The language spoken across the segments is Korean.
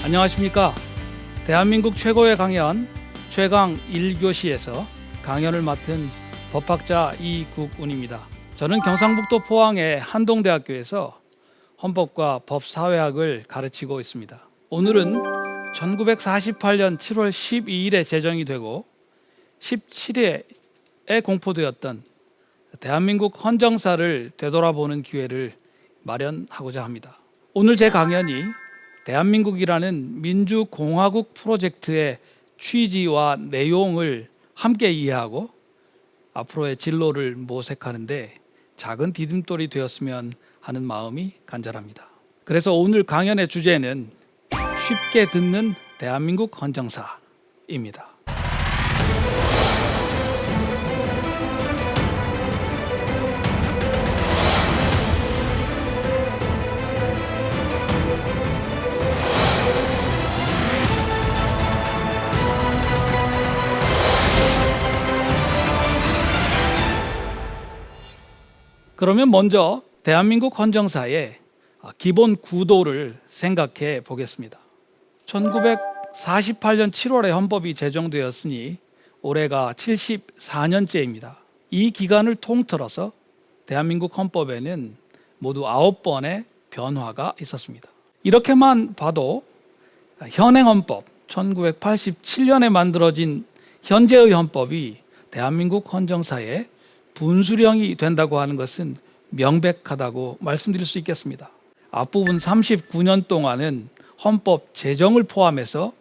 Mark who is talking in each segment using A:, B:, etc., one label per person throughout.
A: 안녕하십니까. 대한민국 최고의 강연 최강 1교시에서 강연을 맡은 법학자 이국운입니다. 저는 경상북도 포항의 한동대학교에서 헌법과 법사회학을 가르치고 있습니다. 오늘은 1948년 7월 12일에 제정이 되고 17회에 공포되었던 대한민국 헌정사를 되돌아보는 기회를 마련하고자 합니다. 오늘 제 강연이 대한민국이라는 민주공화국 프로젝트의 취지와 내용을 함께 이해하고 앞으로의 진로를 모색하는데 작은 디딤돌이 되었으면 하는 마음이 간절합니다. 그래서 오늘 강연의 주제는 쉽게 듣는 대한민국 헌정사입니다. 그러면 먼저 대한민국 헌정사의 기본 구도를 생각해 보겠습니다. 1948년 7월에 헌법이 제정되었으니 올해가 74년째입니다. 이 기간을 통틀어서 대한민국 헌법에는 모두 9번의 변화가 있었습니다. 이렇게만 봐도 현행 헌법, 1987년에 만들어진 현재의 헌법이 대한민국 헌정사의 분수령이 된다고 하는 것은 명백하다고 말씀드릴 수 있겠습니다. 앞부분 39년 동안은 헌법 제정을 포함해서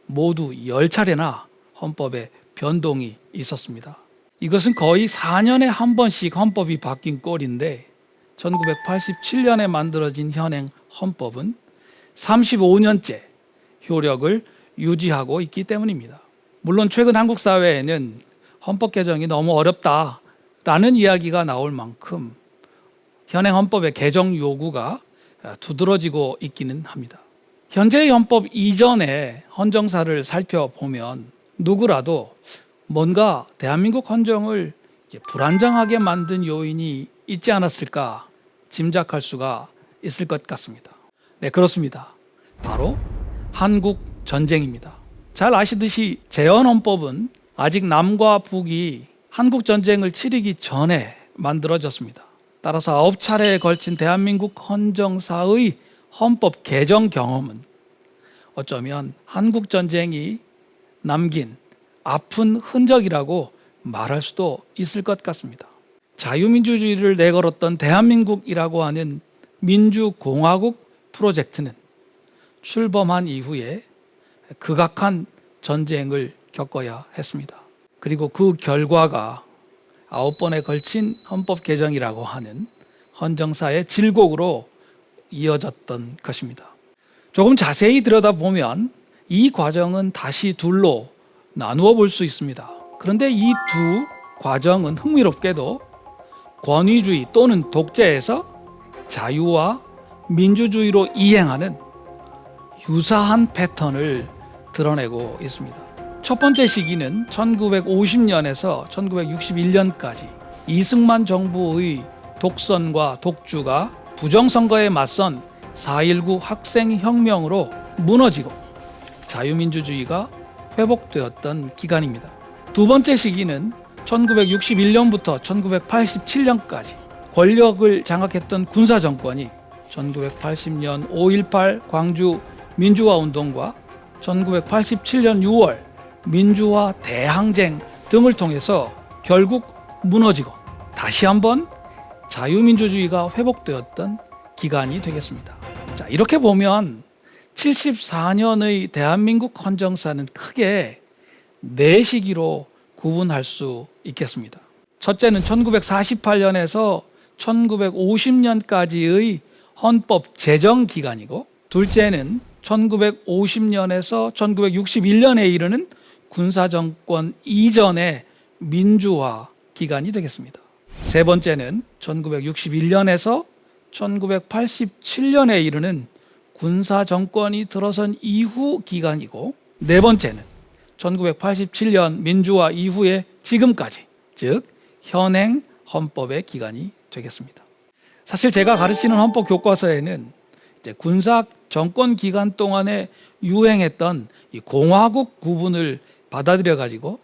A: 모두 10차례나 헌법에 변동이 있었습니다. 이것은 거의 4년에 한 번씩 헌법이 바뀐 꼴인데 1987년에 만들어진 현행 헌법은 35년째 효력을 유지하고 있기 때문입니다. 물론 최근 한국 사회에는 헌법 개정이 너무 어렵다 라는 이야기가 나올 만큼 현행 헌법의 개정 요구가 두드러지고 있기는 합니다. 현재의 헌법 이전의 헌정사를 살펴보면 누구라도 뭔가 대한민국 헌정을 불안정하게 만든 요인이 있지 않았을까 짐작할 수가 있을 것 같습니다. 네, 그렇습니다. 바로 한국 전쟁입니다. 잘 아시듯이 재헌헌법은 아직 남과 북이 한국 전쟁을 치르기 전에 만들어졌습니다. 따라서 9차례에 걸친 대한민국 헌정사의 헌법 개정 경험은 어쩌면 한국 전쟁이 남긴 아픈 흔적이라고 말할 수도 있을 것 같습니다. 자유민주주의를 내걸었던 대한민국이라고 하는 민주공화국 프로젝트는 출범한 이후에 극악한 전쟁을 겪어야 했습니다. 그리고 그 결과가 9번에 걸친 헌법 개정이라고 하는 헌정사의 질곡으로 이어졌던 것입니다. 조금 자세히 들여다보면 이 과정은 다시 둘로 나누어 볼 수 있습니다. 그런데 이 두 과정은 흥미롭게도 권위주의 또는 독재에서 자유와 민주주의로 이행하는 유사한 패턴을 드러내고 있습니다. 첫 번째 시기는 1950년에서 1961년까지 이승만 정부의 독선과 독주가 부정선거에 맞선 4.19 학생혁명으로 무너지고 자유민주주의가 회복되었던 기간입니다. 두 번째 시기는 1961년부터 1987년까지 권력을 장악했던 군사정권이 1980년 5.18 광주 민주화운동과 1987년 6월 민주화 대항쟁 등을 통해서 결국 무너지고 다시 한번 자유민주주의가 회복되었던 기간이 되겠습니다. 자, 이렇게 보면 74년의 대한민국 헌정사는 크게 4시기로 구분할 수 있겠습니다. 첫째는 1948년에서 1950년까지의 헌법 제정 기간이고, 둘째는 1950년에서 1961년에 이르는 군사정권 이전의 민주화 기간이 되겠습니다. 세 번째는 1961년에서 1987년에 이르는 군사정권이 들어선 이후 기간이고, 네 번째는 1987년 민주화 이후에 지금까지, 즉 현행 헌법의 기간이 되겠습니다. 사실 제가 가르치는 헌법 교과서에는 군사 정권 기간 동안에 유행했던 이 공화국 구분을 받아들여 가지고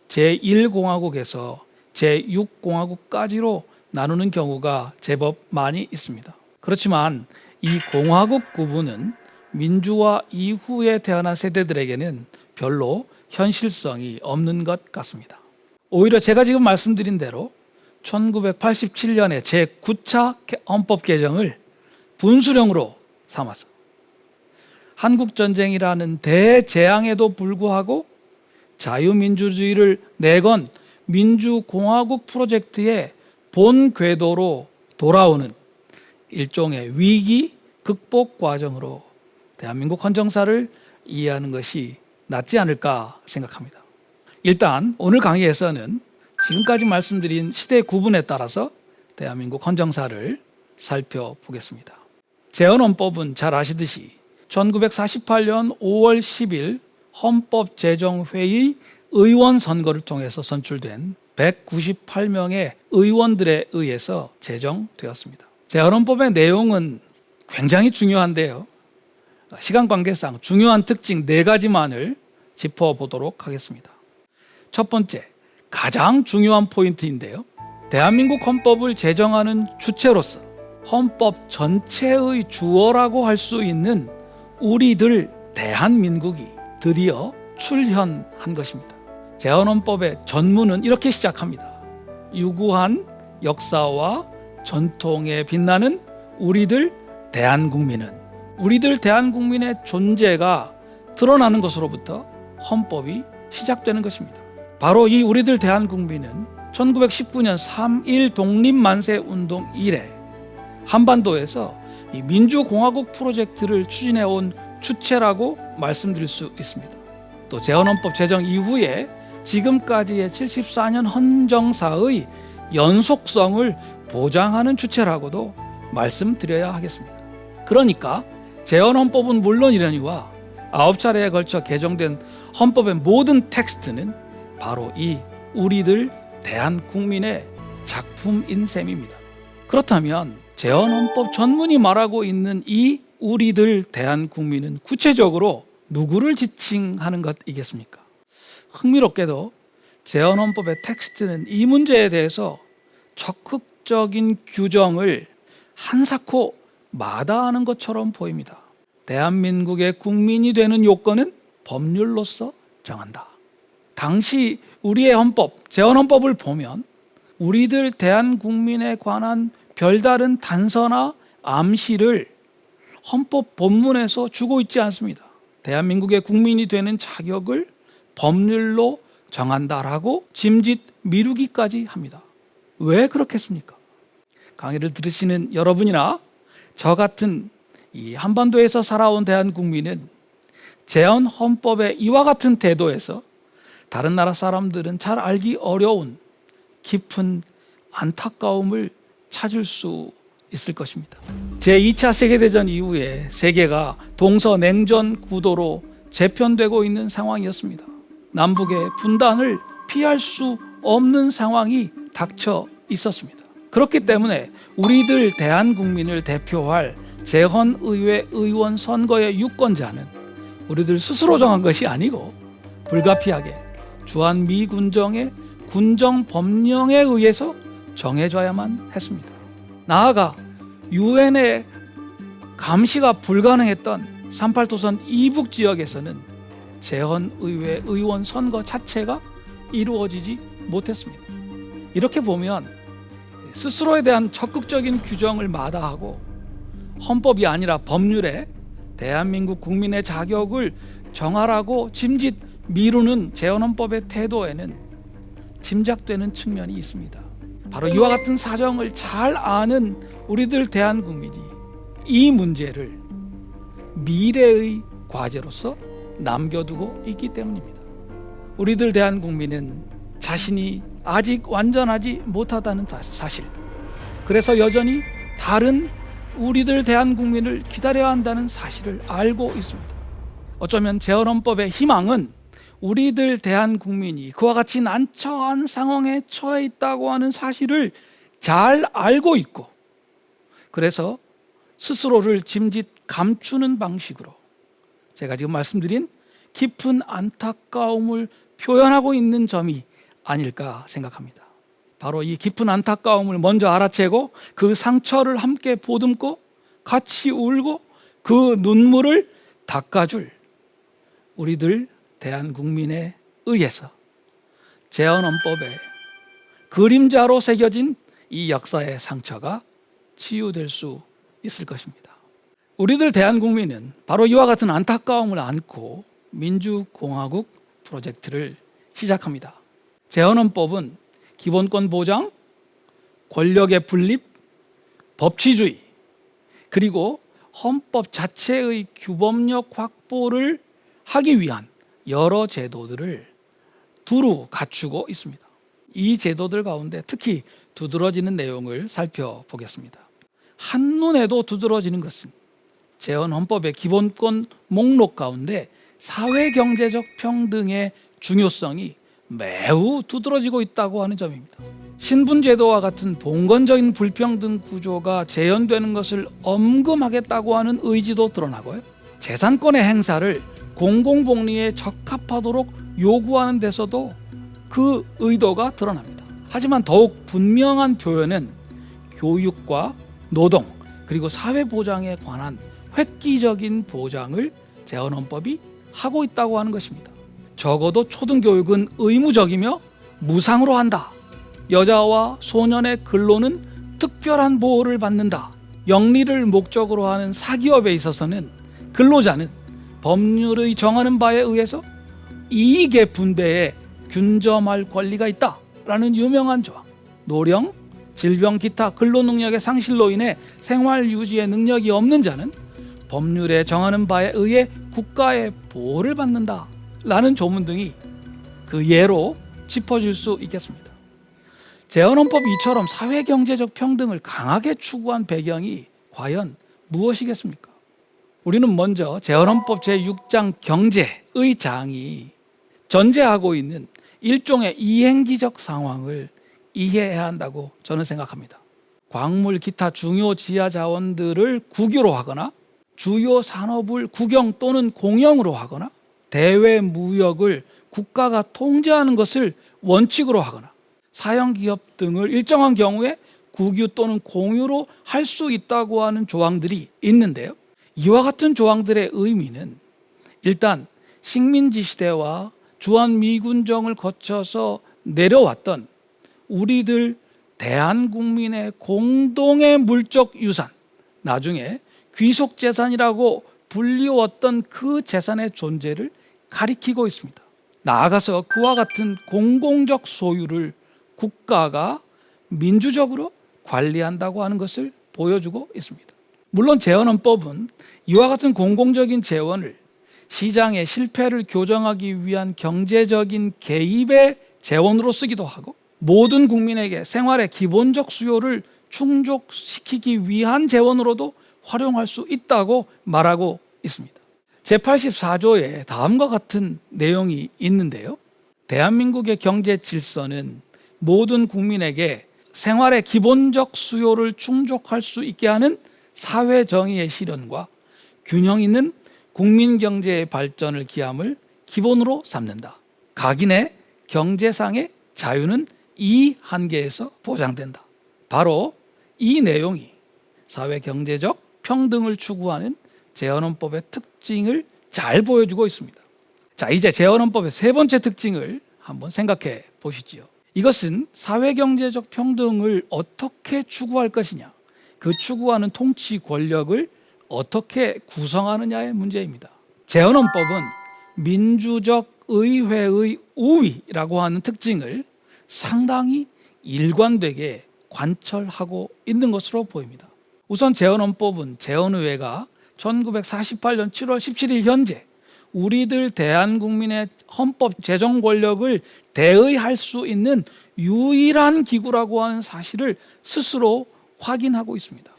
A: 제1공화국에서 제6공화국까지로 나누는 경우가 제법 많이 있습니다. 그렇지만 이 공화국 구분은 민주화 이후에 태어난 세대들에게는 별로 현실성이 없는 것 같습니다. 오히려 제가 지금 말씀드린 대로 1987년에 제9차 헌법 개정을 분수령으로 삼아서 한국전쟁이라는 대재앙에도 불구하고 자유민주주의를 내건 민주공화국 프로젝트의 본 궤도로 돌아오는 일종의 위기 극복 과정으로 대한민국 헌정사를 이해하는 것이 낫지 않을까 생각합니다. 일단 오늘 강의에서는 지금까지 말씀드린 시대 구분에 따라서 대한민국 헌정사를 살펴보겠습니다. 재헌헌법은 잘 아시듯이 1948년 5월 10일 헌법제정회의 의원 선거를 통해서 선출된 198명의 의원들에 의해서 제정되었습니다. 재헌헌법의 내용은 굉장히 중요한데요. 시간 관계상 중요한 특징 4가지만을 짚어보도록 하겠습니다. 첫 번째, 가장 중요한 포인트인데요. 대한민국 헌법을 제정하는 주체로서 헌법 전체의 주어라고 할 수 있는 우리들 대한민국이 드디어 출현한 것입니다. 재헌헌법의 전문은 이렇게 시작합니다. 유구한 역사와 전통에 빛나는 우리들 대한국민은, 우리들 대한국민의 존재가 드러나는 것으로부터 헌법이 시작되는 것입니다. 바로 이 우리들 대한국민은 1919년 3.1 독립만세 운동 이래 한반도에서 이 민주공화국 프로젝트를 추진해온 주체라고 말씀드릴 수 있습니다. 또 재헌헌법 제정 이후에 지금까지의 74년 헌정사의 연속성을 보장하는 주체라고도 말씀드려야 하겠습니다. 그러니까 재헌헌법은 물론이려니와 9차례에 걸쳐 개정된 헌법의 모든 텍스트는 바로 이 우리들 대한국민의 작품인 셈입니다. 그렇다면 재헌헌법 전문이 말하고 있는 이 우리들 대한국민은 구체적으로 누구를 지칭하는 것이겠습니까? 흥미롭게도 재헌헌법의 텍스트는 이 문제에 대해서 적극적인 규정을 한사코 마다하는 것처럼 보입니다. 대한민국의 국민이 되는 요건은 법률로서 정한다. 당시 우리의 헌법, 재헌헌법을 보면 우리들 대한국민에 관한 별다른 단서나 암시를 헌법 본문에서 주고 있지 않습니다. 대한민국의 국민이 되는 자격을 법률로 정한다라고 짐짓 미루기까지 합니다. 왜 그렇겠습니까? 강의를 들으시는 여러분이나 저 같은 이 한반도에서 살아온 대한국민은 재헌헌법의 이와 같은 태도에서 다른 나라 사람들은 잘 알기 어려운 깊은 안타까움을 찾을 수 있을 것입니다. 제2차 세계대전 이후에 세계가 동서냉전 구도로 재편되고 있는 상황이었습니다. 남북의 분단을 피할 수 없는 상황이 닥쳐 있었습니다. 그렇기 때문에 우리들 대한국민을 대표할 재헌의회 의원 선거의 유권자는 우리들 스스로 정한 것이 아니고 불가피하게 주한미 군정의 군정법령에 의해서 정해져야만 했습니다. 나아가 유엔의 감시가 불가능했던 38도선 이북 지역에서는 재헌의회 의원 선거 자체가 이루어지지 못했습니다. 이렇게 보면 스스로에 대한 적극적인 규정을 마다하고 헌법이 아니라 법률에 대한민국 국민의 자격을 정하라고 짐짓 미루는 재헌헌법의 태도에는 짐작되는 측면이 있습니다. 바로 이와 같은 사정을 잘 아는 우리들 대한국민이 이 문제를 미래의 과제로서 남겨두고 있기 때문입니다. 우리들 대한국민은 자신이 아직 완전하지 못하다는 사실, 그래서 여전히 다른 우리들 대한국민을 기다려야 한다는 사실을 알고 있습니다. 어쩌면 재헌헌법의 희망은 우리들 대한국민이 그와 같이 난처한 상황에 처해 있다고 하는 사실을 잘 알고 있고, 그래서 스스로를 짐짓 감추는 방식으로 제가 지금 말씀드린 깊은 안타까움을 표현하고 있는 점이 아닐까 생각합니다. 바로 이 깊은 안타까움을 먼저 알아채고 그 상처를 함께 보듬고 같이 울고 그 눈물을 닦아줄 우리들 대한국민에 의해서 재헌헌법에 그림자로 새겨진 이 역사의 상처가 치유될 수 있을 것입니다. 우리들 대한국민은 바로 이와 같은 안타까움을 안고 민주공화국 프로젝트를 시작합니다. 재헌헌법은 기본권 보장, 권력의 분립, 법치주의, 그리고 헌법 자체의 규범력 확보를 하기 위한 여러 제도들을 두루 갖추고 있습니다. 이 제도들 가운데 특히 두드러지는 내용을 살펴보겠습니다. 한눈에도 두드러지는 것은 재헌헌법의 기본권 목록 가운데 사회경제적 평등의 중요성이 매우 두드러지고 있다고 하는 점입니다. 신분제도와 같은 봉건적인 불평등 구조가 재현되는 것을 엄금하겠다고 하는 의지도 드러나고요. 재산권의 행사를 공공복리에 적합하도록 요구하는 데서도 그 의도가 드러납니다. 하지만 더욱 분명한 표현은 교육과 노동 그리고 사회보장에 관한 획기적인 보장을 재헌헌법이 하고 있다고 하는 것입니다. 적어도 초등교육은 의무적이며 무상으로 한다. 여자와 소년의 근로는 특별한 보호를 받는다. 영리를 목적으로 하는 사기업에 있어서는 근로자는 법률의 정하는 바에 의해서 이익의 분배에 균점할 권리가 있다라는 유명한 조항. 노령, 질병, 기타 근로능력의 상실로 인해 생활 유지의 능력이 없는 자는 법률에 정하는 바에 의해 국가의 보호를 받는다 라는 조문 등이 그 예로 짚어질 수 있겠습니다. 재헌헌법 이처럼 사회경제적 평등을 강하게 추구한 배경이 과연 무엇이겠습니까? 우리는 먼저 재헌헌법 제6장 경제의 장이 전제하고 있는 일종의 이행기적 상황을 이해해야 한다고 저는 생각합니다. 광물 기타 중요 지하 자원들을 국유로 하거나 주요 산업을 국영 또는 공영으로 하거나 대외 무역을 국가가 통제하는 것을 원칙으로 하거나 사형기업 등을 일정한 경우에 국유 또는 공유로 할 수 있다고 하는 조항들이 있는데요. 이와 같은 조항들의 의미는 일단 식민지 시대와 주한미군정을 거쳐서 내려왔던 우리들 대한국민의 공동의 물적 유산, 나중에 귀속재산이라고 불리웠던 그 재산의 존재를 가리키고 있습니다. 나아가서 그와 같은 공공적 소유를 국가가 민주적으로 관리한다고 하는 것을 보여주고 있습니다. 물론 재헌헌법은 이와 같은 공공적인 재원을 시장의 실패를 교정하기 위한 경제적인 개입의 재원으로 쓰기도 하고 모든 국민에게 생활의 기본적 수요를 충족시키기 위한 재원으로도 활용할 수 있다고 말하고 있습니다. 제84조에 다음과 같은 내용이 있는데요. 대한민국의 경제 질서는 모든 국민에게 생활의 기본적 수요를 충족할 수 있게 하는 사회 정의의 실현과 균형 있는 국민 경제의 발전을 기함을 기본으로 삼는다. 각인의 경제상의 자유는 이 한계에서 보장된다. 바로 이 내용이 사회 경제적 평등을 추구하는 재헌헌법의 특징을 잘 보여주고 있습니다. 자, 이제 재헌헌법의 세 번째 특징을 한번 생각해 보시지요. 이것은 사회 경제적 평등을 어떻게 추구할 것이냐, 그 추구하는 통치 권력을 어떻게 구성하느냐의 문제입니다. 재헌헌법은 민주적 의회의 우위라고 하는 특징을 상당히 일관되게 관철하고 있는 것으로 보입니다. 우선 재헌헌법은 재헌의회가 1948년 7월 17일 현재 우리들 대한국민의 헌법 제정 권력을 대의할 수 있는 유일한 기구라고 하는 사실을 스스로 확인하고 있습니다.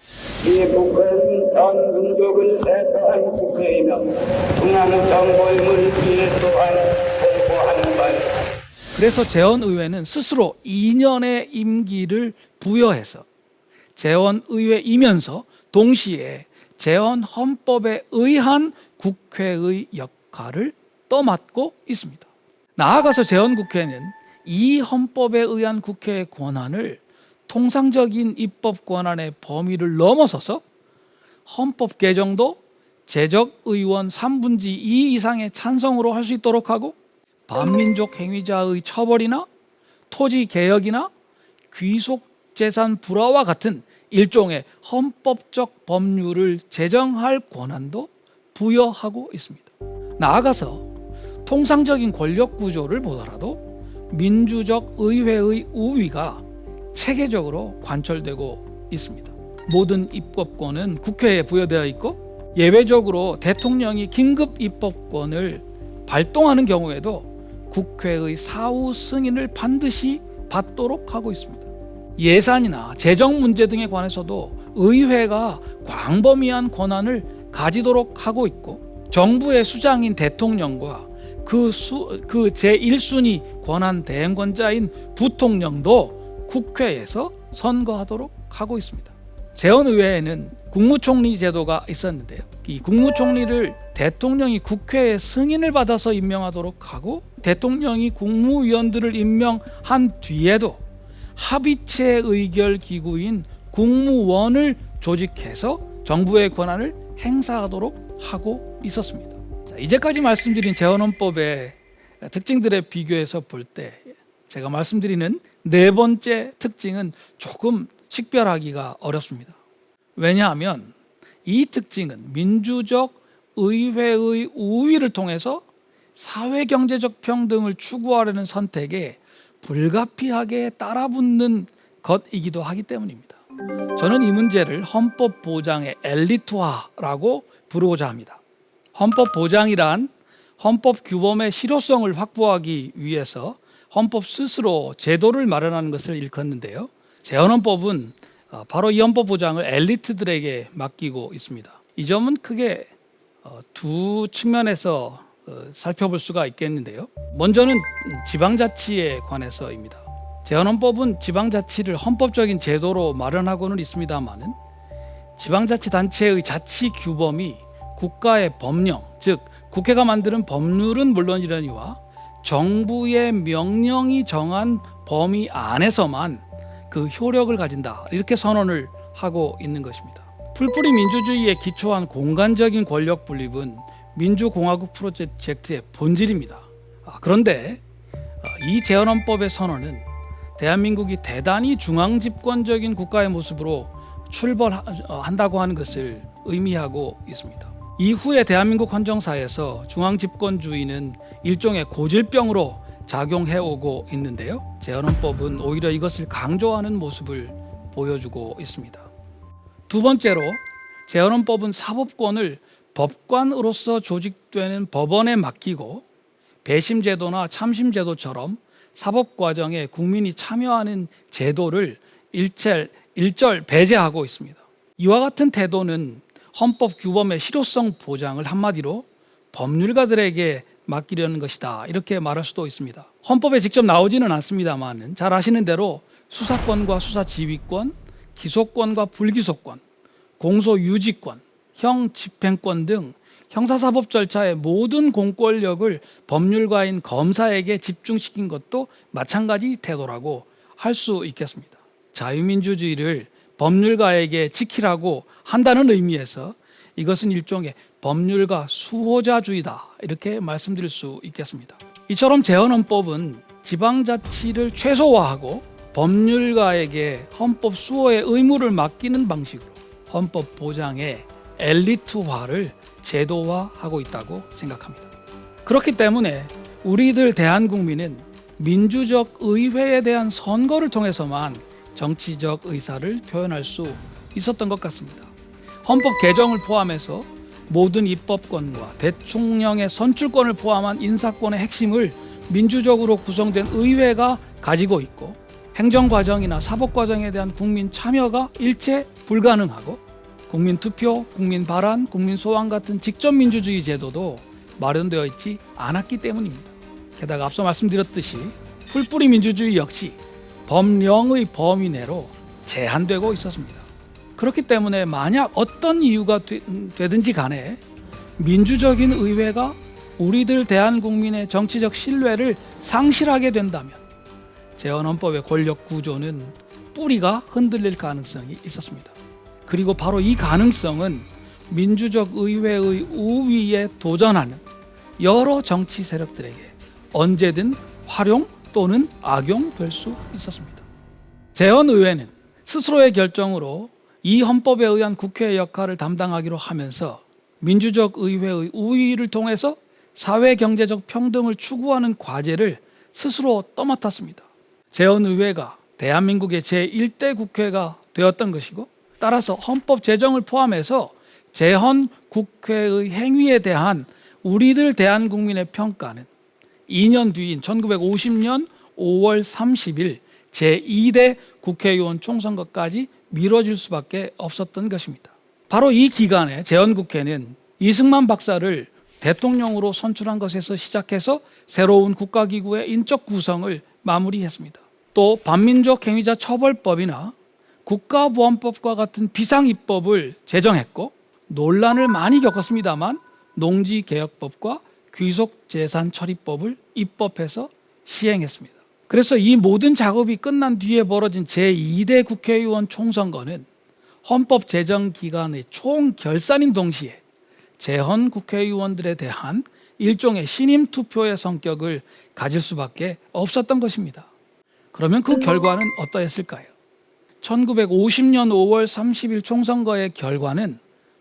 B: 이 국회는 전 민족을 대표한 국회이며 중앙 정부의 물기를 또한 공고하는 바입니다.
A: 그래서 재헌의회는 스스로 2년의 임기를 부여해서 재헌의회이면서 동시에 재헌 헌법에 의한 국회의 역할을 떠맡고 있습니다. 나아가서 재헌국회는 이 헌법에 의한 국회의 권한을 통상적인 입법 권한의 범위를 넘어서서 헌법 개정도 재적의원 3분의 2 이상의 찬성으로 할 수 있도록 하고, 반민족 행위자의 처벌이나 토지 개혁이나 귀속재산 불화와 같은 일종의 헌법적 법률을 제정할 권한도 부여하고 있습니다. 나아가서 통상적인 권력 구조를 보더라도 민주적 의회의 우위가 체계적으로 관철되고 있습니다. 모든 입법권은 국회에 부여되어 있고, 예외적으로 대통령이 긴급 입법권을 발동하는 경우에도 국회의 사후 승인을 반드시 받도록 하고 있습니다. 예산이나 재정 문제 등에 관해서도 의회가 광범위한 권한을 가지도록 하고 있고, 정부의 수장인 대통령과 그 제1순위 권한 대행권자인 부통령도 국회에서 선거하도록 하고 있습니다. 재헌의회에는 국무총리 제도가 있었는데요. 이 국무총리를 대통령이 국회의 승인을 받아서 임명하도록 하고, 대통령이 국무위원들을 임명한 뒤에도 합의체 의결 기구인 국무원을 조직해서 정부의 권한을 행사하도록 하고 있었습니다. 자, 이제까지 말씀드린 재헌헌법의 특징들에 비교해서 볼 때 제가 말씀드리는 네 번째 특징은 조금 식별하기가 어렵습니다. 왜냐하면 이 특징은 민주적 의회의 우위를 통해서 사회경제적 평등을 추구하려는 선택에 불가피하게 따라붙는 것이기도 하기 때문입니다. 저는 이 문제를 헌법 보장의 엘리트화라고 부르고자 합니다. 헌법 보장이란 헌법 규범의 실효성을 확보하기 위해서 헌법 스스로 제도를 마련하는 것을 일컫는데요. 재헌헌법은 바로 이 헌법 보장을 엘리트들에게 맡기고 있습니다. 이 점은 크게 두 측면에서 살펴볼 수가 있겠는데요. 먼저는 지방자치에 관해서입니다. 재헌헌법은 지방자치를 헌법적인 제도로 마련하고는 있습니다마는 지방자치단체의 자치 규범이 국가의 법령, 즉 국회가 만드는 법률은 물론이려니와 정부의 명령이 정한 범위 안에서만 그 효력을 가진다, 이렇게 선언을 하고 있는 것입니다. 풀뿌리 민주주의에 기초한 공간적인 권력 분립은 민주공화국 프로젝트의 본질입니다. 그런데 이 재헌헌법의 선언은 대한민국이 대단히 중앙집권적인 국가의 모습으로 출발한다고 하는 것을 의미하고 있습니다. 이후에 대한민국 헌정사에서 중앙집권주의는 일종의 고질병으로 작용해오고 있는데요. 재헌헌법은 오히려 이것을 강조하는 모습을 보여주고 있습니다. 두 번째로, 재헌헌법은 사법권을 법관으로서 조직되는 법원에 맡기고, 배심제도나 참심제도처럼 사법과정에 국민이 참여하는 제도를 일절 배제하고 있습니다. 이와 같은 태도는 헌법 규범의 실효성 보장을 한마디로 법률가들에게 맡기려는 것이다, 이렇게 말할 수도 있습니다. 헌법에 직접 나오지는 않습니다만 잘 아시는 대로 수사권과 수사지휘권, 기소권과 불기소권, 공소유지권, 형집행권 등 형사사법 절차의 모든 공권력을 법률가인 검사에게 집중시킨 것도 마찬가지 태도라고 할 수 있겠습니다. 자유민주주의를 법률가에게 지키라고 한다는 의미에서 이것은 일종의 법률가 수호자주의다, 이렇게 말씀드릴 수 있겠습니다. 이처럼 재헌헌법은 지방자치를 최소화하고 법률가에게 헌법 수호의 의무를 맡기는 방식으로 헌법 보장의 엘리트화를 제도화하고 있다고 생각합니다. 그렇기 때문에 우리들 대한국민은 민주적 의회에 대한 선거를 통해서만 정치적 의사를 표현할 수 있었던 것 같습니다. 헌법 개정을 포함해서 모든 입법권과 대통령의 선출권을 포함한 인사권의 핵심을 민주적으로 구성된 의회가 가지고 있고, 행정과정이나 사법과정에 대한 국민 참여가 일체 불가능하고, 국민투표, 국민발안, 국민소환 같은 직접민주주의 제도도 마련되어 있지 않았기 때문입니다. 게다가 앞서 말씀드렸듯이 풀뿌리 민주주의 역시 법령의 범위 내로 제한되고 있었습니다. 그렇기 때문에 만약 어떤 이유가 되든지 간에 민주적인 의회가 우리들 대한국민의 정치적 신뢰를 상실하게 된다면 재헌헌법의 권력 구조는 뿌리가 흔들릴 가능성이 있었습니다. 그리고 바로 이 가능성은 민주적 의회의 우위에 도전하는 여러 정치 세력들에게 언제든 활용 또는 악용될 수 있었습니다. 재헌의회는 스스로의 결정으로 이 헌법에 의한 국회의 역할을 담당하기로 하면서 민주적 의회의 우위를 통해서 사회 경제적 평등을 추구하는 과제를 스스로 떠맡았습니다. 재헌의회가 대한민국의 제1대 국회가 되었던 것이고, 따라서 헌법 제정을 포함해서 재헌 국회의 행위에 대한 우리들 대한국민의 평가는 2년 뒤인 1950년 5월 30일 제2대 국회의원 총선거까지 미뤄질 수밖에 없었던 것입니다. 바로 이 기간에 재헌국회는 이승만 박사를 대통령으로 선출한 것에서 시작해서 새로운 국가기구의 인적 구성을 마무리했습니다. 또 반민족 행위자 처벌법이나 국가보안법과 같은 비상입법을 제정했고, 논란을 많이 겪었습니다만 농지개혁법과 귀속재산처리법을 입법해서 시행했습니다. 그래서 이 모든 작업이 끝난 뒤에 벌어진 제2대 국회의원 총선거는 헌법 제정 기간의 총 결산인 동시에 재헌 국회의원들에 대한 일종의 신임 투표의 성격을 가질 수밖에 없었던 것입니다. 그러면 그 결과는 어떠했을까요? 1950년 5월 30일 총선거의 결과는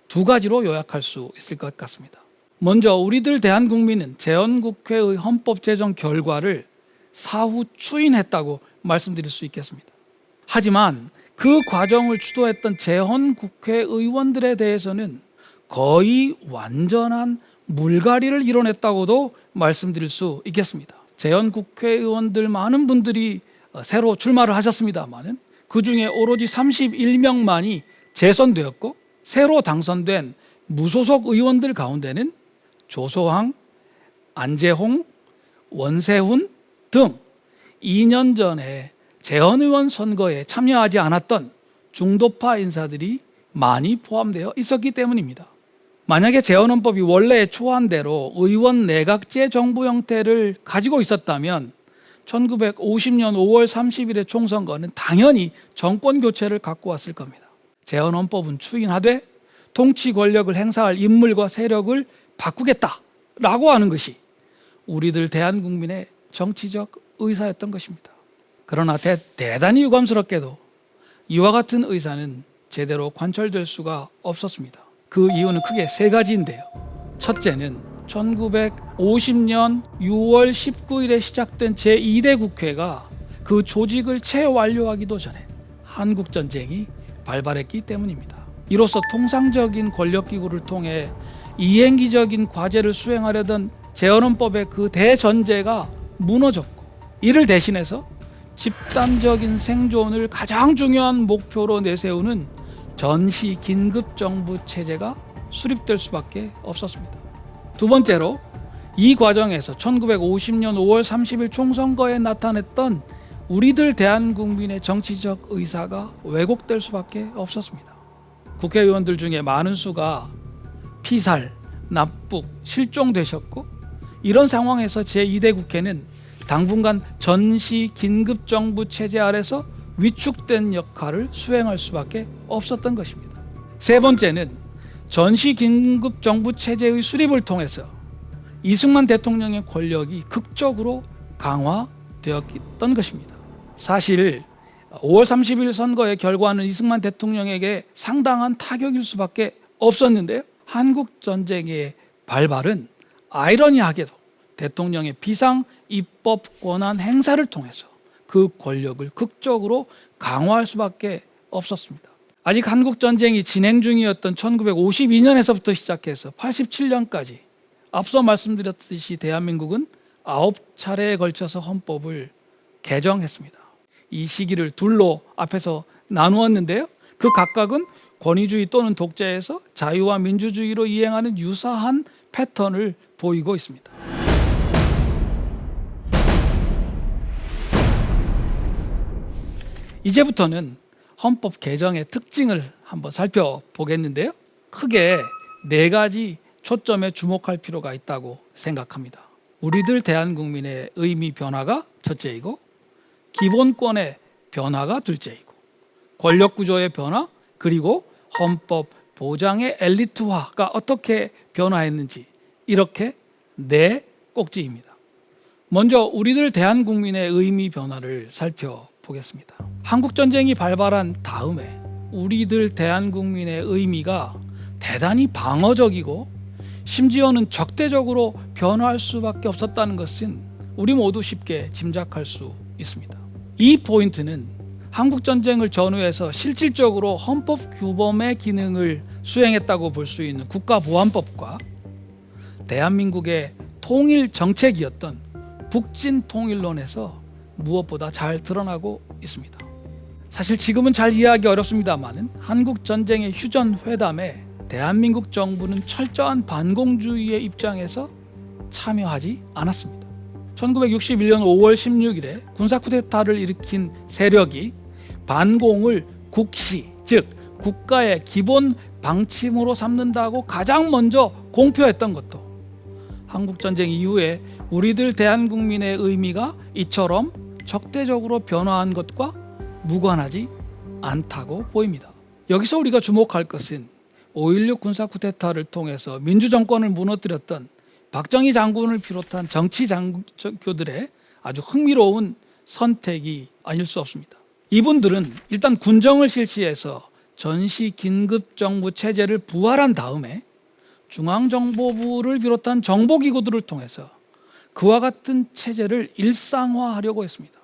A: 두 가지로 요약할 수 있을 것 같습니다. 먼저 우리들 대한국민은 재헌국회의 헌법 제정 결과를 사후 추인했다고 말씀드릴 수 있겠습니다. 하지만 그 과정을 주도했던 재헌국회의원들에 대해서는 거의 완전한 물갈이를 이뤄냈다고도 말씀드릴 수 있겠습니다. 재헌국회의원들 많은 분들이 새로 출마를 하셨습니다만 그 중에 오로지 31명만이 재선되었고, 새로 당선된 무소속 의원들 가운데는 조소항, 안재홍, 원세훈 등 2년 전에 재헌의원 선거에 참여하지 않았던 중도파 인사들이 많이 포함되어 있었기 때문입니다. 만약에 재헌헌법이 원래 초안대로 의원 내각제 정부 형태를 가지고 있었다면 1950년 5월 30일의 총선거는 당연히 정권 교체를 갖고 왔을 겁니다. 재헌헌법은 추인하되 통치 권력을 행사할 인물과 세력을 바꾸겠다라고 하는 것이 우리들 대한국민의 정치적 의사였던 것입니다. 그러나 대단히 유감스럽게도 이와 같은 의사는 제대로 관철될 수가 없었습니다. 그 이유는 크게 세 가지인데요. 첫째는 1950년 6월 19일에 시작된 제2대 국회가 그 조직을 채 완료하기도 전에 한국전쟁이 발발했기 때문입니다. 이로써 통상적인 권력기구를 통해 이행기적인 과제를 수행하려던 재헌헌법의 그 대전제가 무너졌고, 이를 대신해서 집단적인 생존을 가장 중요한 목표로 내세우는 전시 긴급정부 체제가 수립될 수밖에 없었습니다. 두 번째로 이 과정에서 1950년 5월 30일 총선거에 나타냈던 우리들 대한국민의 정치적 의사가 왜곡될 수밖에 없었습니다. 국회의원들 중에 많은 수가 피살, 납북, 실종되셨고, 이런 상황에서 제2대 국회는 당분간 전시 긴급정부 체제 아래서 위축된 역할을 수행할 수밖에 없었던 것입니다. 세 번째는 전시 긴급정부 체제의 수립을 통해서 이승만 대통령의 권력이 극적으로 강화되었던 것입니다. 사실 5월 30일 선거의 결과는 이승만 대통령에게 상당한 타격일 수밖에 없었는데요. 한국전쟁의 발발은 아이러니하게도 대통령의 비상 입법 권한 행사를 통해서 그 권력을 극적으로 강화할 수밖에 없었습니다. 아직 한국전쟁이 진행 중이었던 1952년에서부터 시작해서 87년까지 앞서 말씀드렸듯이 대한민국은 9차례에 걸쳐서 헌법을 개정했습니다. 이 시기를 둘로 앞에서 나누었는데요. 그 각각은 권위주의 또는 독재에서 자유와 민주주의로 이행하는 유사한 패턴을 보이고 있습니다. 이제부터는 헌법 개정의 특징을 한번 살펴보겠는데요. 크게 4가지 초점에 주목할 필요가 있다고 생각합니다. 우리들 대한국민의 의미 변화가 첫째이고, 기본권의 변화가 둘째이고, 권력구조의 변화, 그리고 헌법 보장의 엘리트화가 어떻게 변화했는지, 이렇게 4 꼭지입니다. 먼저 우리들 대한국민의 의미 변화를 살펴보겠습니다. 한국전쟁이 발발한 다음에 우리들 대한국민의 의미가 대단히 방어적이고 심지어는 적대적으로 변화할 수밖에 없었다는 것은 우리 모두 쉽게 짐작할 수 있습니다. 이 포인트는 한국전쟁을 전후해서 실질적으로 헌법 규범의 기능을 수행했다고 볼 수 있는 국가보안법과 대한민국의 통일 정책이었던 북진 통일론에서 무엇보다 잘 드러나고 있습니다. 사실 지금은 잘 이해하기 어렵습니다만 한국전쟁의 휴전회담에 대한민국 정부는 철저한 반공주의의 입장에서 참여하지 않았습니다. 1961년 5월 16일에 군사 쿠데타를 일으킨 세력이 반공을 국시, 즉 국가의 기본 방침으로 삼는다고 가장 먼저 공표했던 것도 한국전쟁 이후에 우리들 대한국민의 의미가 이처럼 적대적으로 변화한 것과 무관하지 않다고 보입니다. 여기서 우리가 주목할 것은 5.16 군사 쿠데타를 통해서 민주정권을 무너뜨렸던 박정희 장군을 비롯한 정치 장교들의 아주 흥미로운 선택이 아닐 수 없습니다. 이분들은 일단 군정을 실시해서 전시 긴급정부 체제를 부활한 다음에 중앙정보부를 비롯한 정보기구들을 통해서 그와 같은 체제를 일상화하려고 했습니다.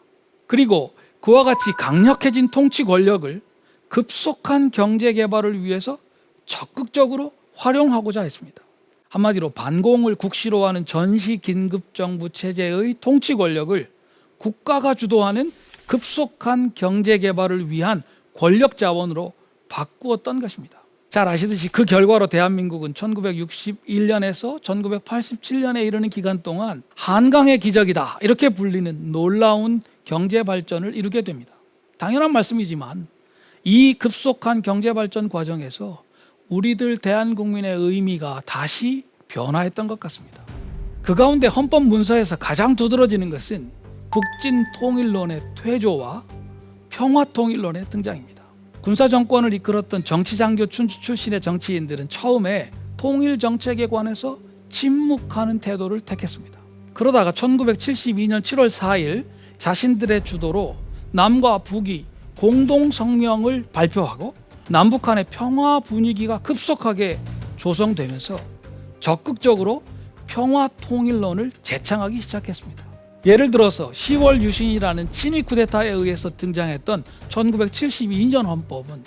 A: 그리고 그와 같이 강력해진 통치 권력을 급속한 경제 개발을 위해서 적극적으로 활용하고자 했습니다. 한마디로 반공을 국시로 하는 전시 긴급정부 체제의 통치 권력을 국가가 주도하는 급속한 경제 개발을 위한 권력 자원으로 바꾸었던 것입니다. 잘 아시듯이 그 결과로 대한민국은 1961년에서 1987년에 이르는 기간 동안 한강의 기적이다 이렇게 불리는 놀라운 경제 발전을 이루게 됩니다. 당연한 말씀이지만 이 급속한 경제 발전 과정에서 우리들 대한국민의 의미가 다시 변화했던 것 같습니다. 그 가운데 헌법 문서에서 가장 두드러지는 것은 북진 통일론의 퇴조와 평화 통일론의 등장입니다. 군사 정권을 이끌었던 정치장교 출신의 정치인들은 처음에 통일 정책에 관해서 침묵하는 태도를 택했습니다. 그러다가 1972년 7월 4일 자신들의 주도로 남과 북이 공동 성명을 발표하고 남북한의 평화 분위기가 급속하게 조성되면서 적극적으로 평화 통일론을 제창하기 시작했습니다. 예를 들어서 10월 유신이라는 친위 쿠데타에 의해서 등장했던 1972년 헌법은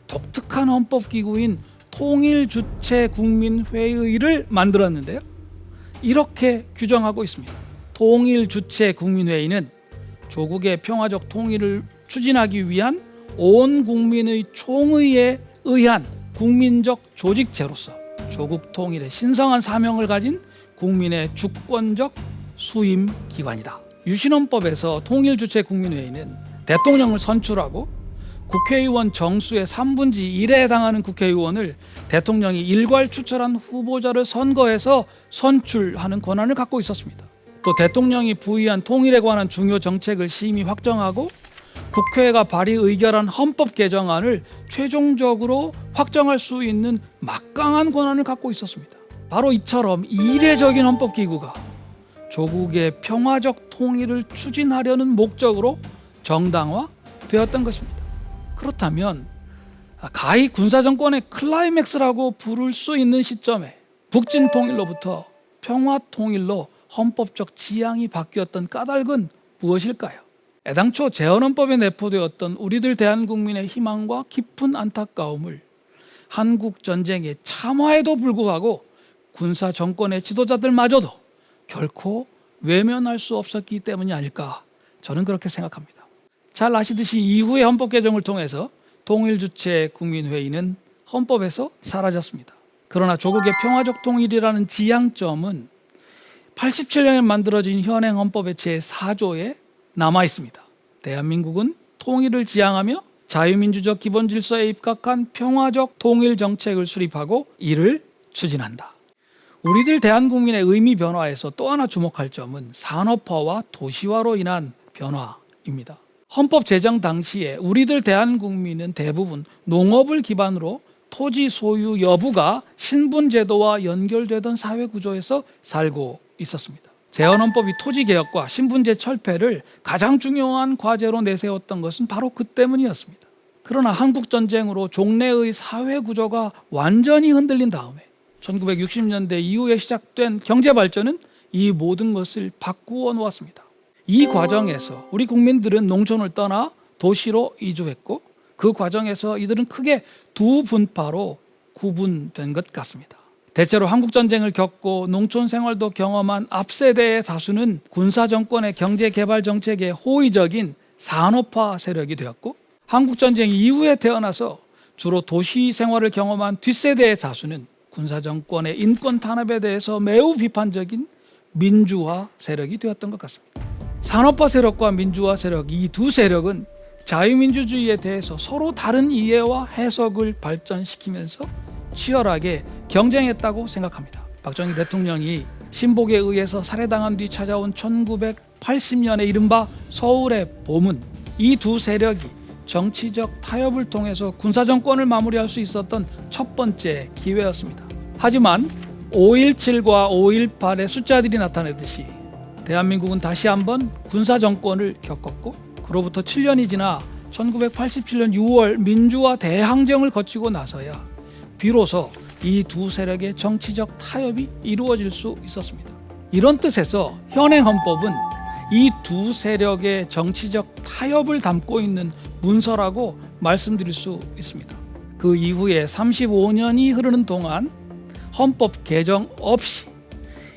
A: 독특한 헌법기구인 통일주체국민회의를 만들었는데요. 이렇게 규정하고 있습니다. 통일주체국민회의는 조국의 평화적 통일을 추진하기 위한 온 국민의 총의에 의한 국민적 조직체로서 조국 통일의 신성한 사명을 가진 국민의 주권적 수임 기관이다. 유신헌법에서 통일주체국민회의는 대통령을 선출하고 국회의원 정수의 3분의 1에 해당하는 국회의원을 대통령이 일괄 추천한 후보자를 선거해서 선출하는 권한을 갖고 있었습니다. 또 대통령이 부의한 통일에 관한 중요 정책을 심의 확정하고 국회가 발의 의결한 헌법 개정안을 최종적으로 확정할 수 있는 막강한 권한을 갖고 있었습니다. 바로 이처럼 이례적인 헌법기구가 조국의 평화적 통일을 추진하려는 목적으로 정당화되었던 것입니다. 그렇다면 가히 군사정권의 클라이맥스라고 부를 수 있는 시점에 북진 통일로부터 평화 통일로 헌법적 지향이 바뀌었던 까닭은 무엇일까요? 애당초 재헌헌법에 내포되었던 우리들 대한국민의 희망과 깊은 안타까움을 한국전쟁의 참화에도 불구하고 군사정권의 지도자들마저도 결코 외면할 수 없었기 때문이 아닐까, 저는 그렇게 생각합니다. 잘 아시듯이 이후의 헌법 개정을 통해서 통일주체국민회의는 헌법에서 사라졌습니다. 그러나 조국의 평화적 통일이라는 지향점은 87년에 만들어진 현행 헌법의 제4조에 남아 있습니다. 대한민국은 통일을 지향하며 자유민주적 기본질서에 입각한 평화적 통일 정책을 수립하고 이를 추진한다. 우리들 대한국민의 의미 변화에서 또 하나 주목할 점은 산업화와 도시화로 인한 변화입니다. 헌법 제정 당시에 우리들 대한국민은 대부분 농업을 기반으로 토지 소유 여부가 신분제도와 연결되던 사회구조에서 살고 있었습니다. 재헌헌법이 토지개혁과 신분제 철폐를 가장 중요한 과제로 내세웠던 것은 바로 그 때문이었습니다. 그러나 한국전쟁으로 종래의 사회구조가 완전히 흔들린 다음에 1960년대 이후에 시작된 경제발전은 이 모든 것을 바꾸어 놓았습니다. 이 과정에서 우리 국민들은 농촌을 떠나 도시로 이주했고 그 과정에서 이들은 크게 두 분파로 구분된 것 같습니다. 대체로 한국전쟁을 겪고 농촌 생활도 경험한 앞세대의 다수는 군사정권의 경제개발 정책에 호의적인 산업화 세력이 되었고 한국전쟁 이후에 태어나서 주로 도시 생활을 경험한 뒷세대의 다수는 군사정권의 인권 탄압에 대해서 매우 비판적인 민주화 세력이 되었던 것 같습니다. 산업화 세력과 민주화 세력, 이 두 세력은 자유민주주의에 대해서 서로 다른 이해와 해석을 발전시키면서 치열하게 경쟁했다고 생각합니다. 박정희 대통령이 신복에 의해서 살해당한 뒤 찾아온 1980년의 이른바 서울의 봄은 이 두 세력이 정치적 타협을 통해서 군사정권을 마무리할 수 있었던 첫 번째 기회였습니다. 하지만 5.17과 5.18의 숫자들이 나타내듯이 대한민국은 다시 한번 군사정권을 겪었고 그로부터 7년이 지나 1987년 6월 민주화 대항쟁을 거치고 나서야 비로소 이 두 세력의 정치적 타협이 이루어질 수 있었습니다. 이런 뜻에서 현행 헌법은 이 두 세력의 정치적 타협을 담고 있는 문서라고 말씀드릴 수 있습니다. 그 이후에 35년이 흐르는 동안 헌법 개정 없이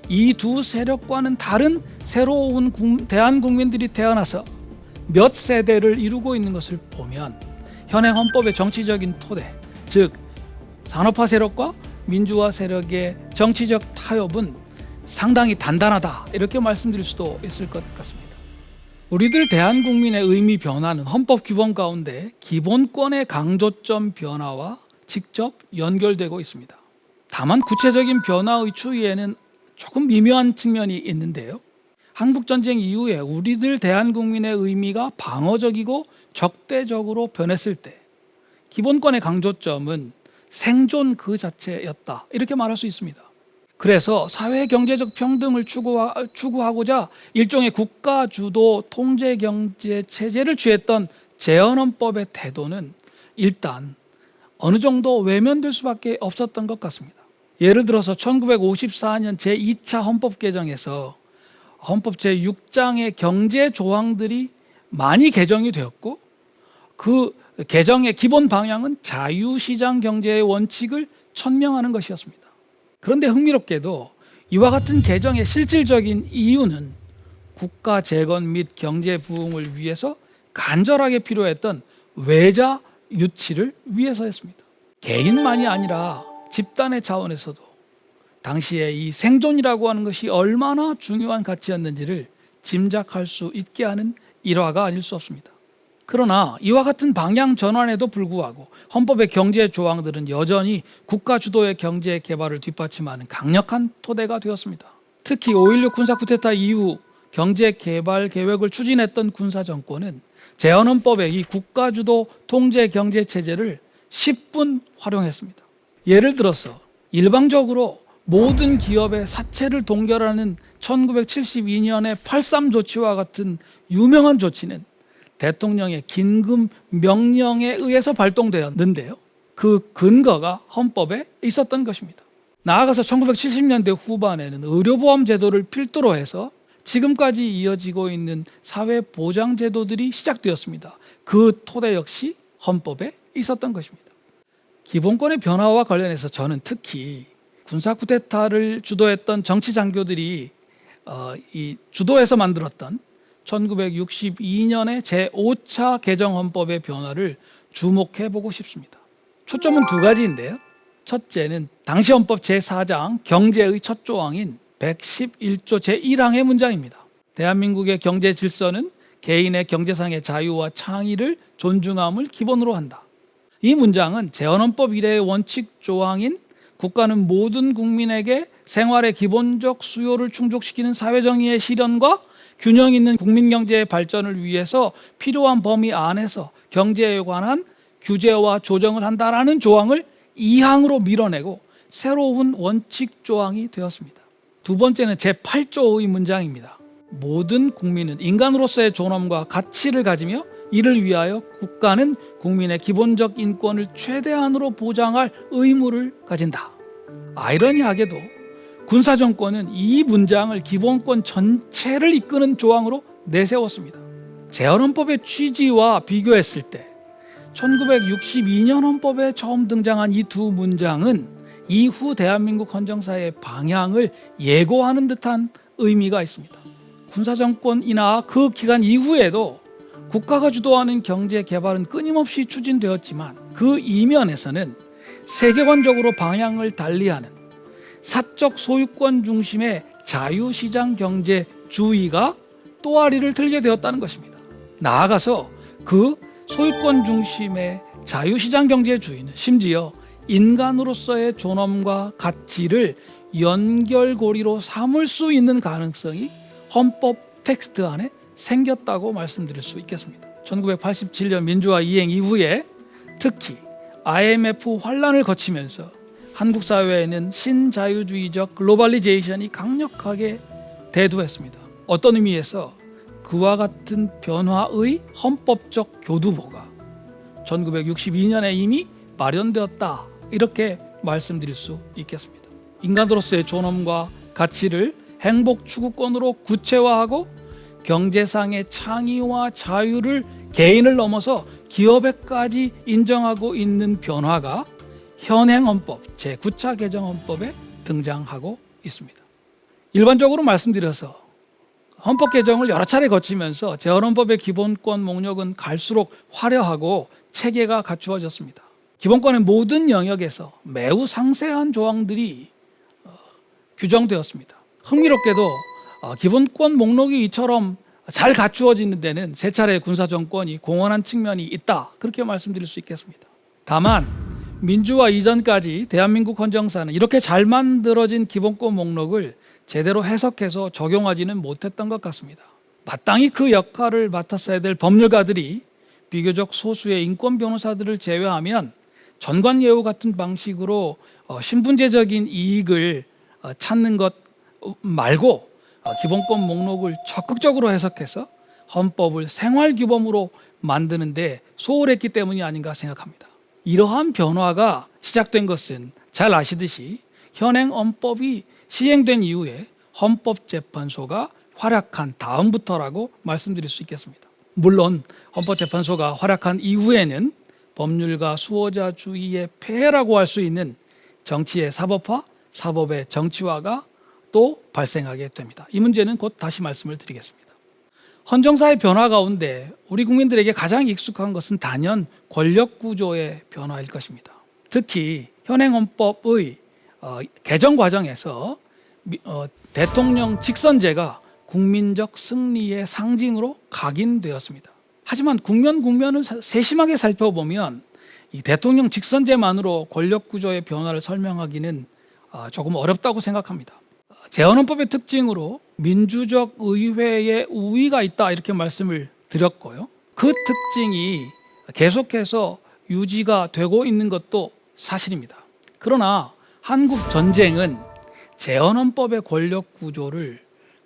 A: 이 두 세력과는 다른 새로운 대한국민들이 태어나서 몇 세대를 이루고 있는 것을 보면 현행 헌법의 정치적인 토대, 즉 산업화 세력과 민주화 세력의 정치적 타협은 상당히 단단하다 이렇게 말씀드릴 수도 있을 것 같습니다. 우리들 대한국민의 의미 변화는 헌법 규범 가운데 기본권의 강조점 변화와 직접 연결되고 있습니다. 다만 구체적인 변화의 추이에는 조금 미묘한 측면이 있는데요. 한국전쟁 이후에 우리들 대한국민의 의미가 방어적이고 적대적으로 변했을 때 기본권의 강조점은 생존 그 자체였다 이렇게 말할 수 있습니다. 그래서 사회 경제적 평등을 추구하고자 일종의 국가 주도 통제 경제 체제를 취했던 재헌헌법의 태도는 일단 어느 정도 외면될 수밖에 없었던 것 같습니다. 예를 들어서 1954년 제2차 헌법 개정에서 헌법 제6장의 경제 조항들이 많이 개정이 되었고 그 개정의 기본 방향은 자유시장 경제의 원칙을 천명하는 것이었습니다. 그런데 흥미롭게도 이와 같은 개정의 실질적인 이유는 국가 재건 및 경제 부흥을 위해서 간절하게 필요했던 외자 유치를 위해서였습니다. 개인만이 아니라 집단의 차원에서도 당시에 이 생존이라고 하는 것이 얼마나 중요한 가치였는지를 짐작할 수 있게 하는 일화가 아닐 수 없습니다. 그러나 이와 같은 방향 전환에도 불구하고 헌법의 경제 조항들은 여전히 국가 주도의 경제 개발을 뒷받침하는 강력한 토대가 되었습니다. 특히 5.16 군사 쿠데타 이후 경제 개발 계획을 추진했던 군사 정권은 재헌헌법의 이 국가 주도 통제 경제 체제를 10분 활용했습니다. 예를 들어서 일방적으로 모든 기업의 사채를 동결하는 1972년의 8.3 조치와 같은 유명한 조치는 대통령의 긴급 명령에 의해서 발동되었는데요. 그 근거가 헌법에 있었던 것입니다. 나아가서 1970년대 후반에는 의료보험 제도를 필두로 해서 지금까지 이어지고 있는 사회보장제도들이 시작되었습니다. 그 토대 역시 헌법에 있었던 것입니다. 기본권의 변화와 관련해서 저는 특히 군사 쿠데타를 주도했던 정치 장교들이 주도해서 만들었던 1962년의 제5차 개정헌법의 변화를 주목해보고 싶습니다. 초점은 두 가지인데요. 첫째는 당시 헌법 제4장 경제의 첫 조항인 111조 제1항의 문장입니다. 대한민국의 경제 질서는 개인의 경제상의 자유와 창의를 존중함을 기본으로 한다. 이 문장은 재헌헌법 이래의 원칙 조항인 국가는 모든 국민에게 생활의 기본적 수요를 충족시키는 사회정의의 실현과 균형 있는 국민경제의 발전을 위해서 필요한 범위 안에서 경제에 관한 규제와 조정을 한다라는 조항을 이항으로 밀어내고 새로운 원칙 조항이 되었습니다. 두 번째는 제8조의 문장입니다. 모든 국민은 인간으로서의 존엄과 가치를 가지며 이를 위하여 국가는 국민의 기본적 인권을 최대한으로 보장할 의무를 가진다. 아이러니하게도 군사정권은 이 문장을 기본권 전체를 이끄는 조항으로 내세웠습니다. 재헌헌법의 취지와 비교했을 때 1962년 헌법에 처음 등장한 이 두 문장은 이후 대한민국 헌정사의 방향을 예고하는 듯한 의미가 있습니다. 군사정권이나 그 기간 이후에도 국가가 주도하는 경제 개발은 끊임없이 추진되었지만 그 이면에서는 세계관적으로 방향을 달리하는 사적 소유권 중심의 자유시장 경제주의가 또아리를 틀게 되었다는 것입니다. 나아가서 그 소유권 중심의 자유시장 경제주의는 심지어 인간으로서의 존엄과 가치를 연결고리로 삼을 수 있는 가능성이 헌법 텍스트 안에 생겼다고 말씀드릴 수 있겠습니다. 1987년 민주화 이행 이후에 특히 IMF 환란을 거치면서 한국 사회에는 신자유주의적 글로벌리제이션이 강력하게 대두했습니다. 어떤 의미에서 그와 같은 변화의 헌법적 교두보가 1962년에 이미 마련되었다, 이렇게 말씀드릴 수 있겠습니다. 인간으로서의 존엄과 가치를 행복 추구권으로 구체화하고 경제상의 창의와 자유를 개인을 넘어서 기업에까지 인정하고 있는 변화가 현행 헌법 제9차 개정 헌법에 등장하고 있습니다. 일반적으로 말씀드려서 헌법 개정을 여러 차례 거치면서 재헌헌법의 기본권 목록은 갈수록 화려하고 체계가 갖추어졌습니다. 기본권의 모든 영역에서 매우 상세한 조항들이 규정되었습니다. 흥미롭게도 기본권 목록이 이처럼 잘 갖추어지는 데는 세 차례 군사정권이 공헌한 측면이 있다, 그렇게 말씀드릴 수 있겠습니다. 다만 민주화 이전까지 대한민국 헌정사는 이렇게 잘 만들어진 기본권 목록을 제대로 해석해서 적용하지는 못했던 것 같습니다. 마땅히 그 역할을 맡았어야 될 법률가들이 비교적 소수의 인권 변호사들을 제외하면 전관예우 같은 방식으로 신분제적인 이익을 찾는 것 말고 기본권 목록을 적극적으로 해석해서 헌법을 생활규범으로 만드는 데 소홀했기 때문이 아닌가 생각합니다. 이러한 변화가 시작된 것은 잘 아시듯이 현행 헌법이 시행된 이후에 헌법재판소가 활약한 다음부터라고 말씀드릴 수 있겠습니다. 물론 헌법재판소가 활약한 이후에는 법률가 수호자주의의 폐해라고 할 수 있는 정치의 사법화, 사법의 정치화가 또 발생하게 됩니다. 이 문제는 곧 다시 말씀을 드리겠습니다. 헌정사의 변화 가운데 우리 국민들에게 가장 익숙한 것은 단연 권력구조의 변화일 것입니다. 특히 현행 헌법의 개정 과정에서 대통령 직선제가 국민적 승리의 상징으로 각인되었습니다. 하지만 국면을 세심하게 살펴보면 이 대통령 직선제만으로 권력구조의 변화를 설명하기는 조금 어렵다고 생각합니다. 재헌헌법의 특징으로 민주적 의회의 우위가 있다, 이렇게 말씀을 드렸고요. 그 특징이 계속해서 유지가 되고 있는 것도 사실입니다. 그러나 한국 전쟁은 재헌헌법의 권력 구조를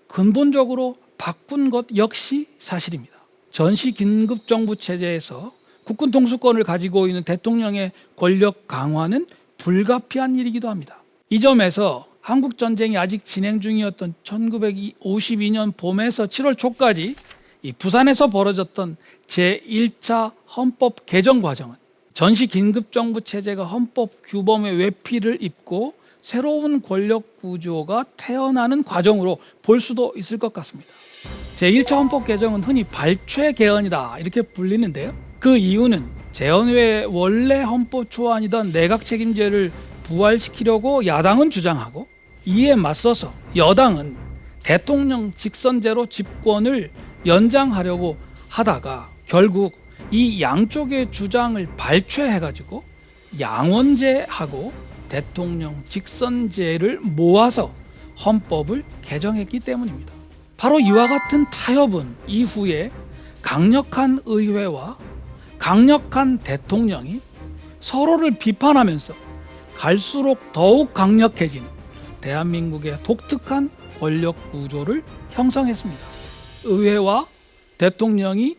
A: 근본적으로 바꾼 것 역시 사실입니다. 전시 긴급 정부 체제에서 국군 통수권을 가지고 있는 대통령의 권력 강화는 불가피한 일이기도 합니다. 이 점에서 한국 전쟁이 아직 진행 중이었던 1952년 봄에서 7월 초까지 이 부산에서 벌어졌던 제1차 헌법 개정 과정은 전시 긴급 정부 체제가 헌법 규범의 외피를 입고 새로운 권력 구조가 태어나는 과정으로 볼 수도 있을 것 같습니다. 제1차 헌법 개정은 흔히 발췌 개헌이다, 이렇게 불리는데요. 그 이유는 재헌회의 원래 헌법 초안이던 내각 책임제를 부활시키려고 야당은 주장하고 이에 맞서서 여당은 대통령 직선제로 집권을 연장하려고 하다가 결국 이 양쪽의 주장을 발췌해가지고 양원제하고 대통령 직선제를 모아서 헌법을 개정했기 때문입니다. 바로 이와 같은 타협은 이후에 강력한 의회와 강력한 대통령이 서로를 비판하면서 갈수록 더욱 강력해진 대한민국의 독특한 권력 구조를 형성했습니다. 의회와 대통령이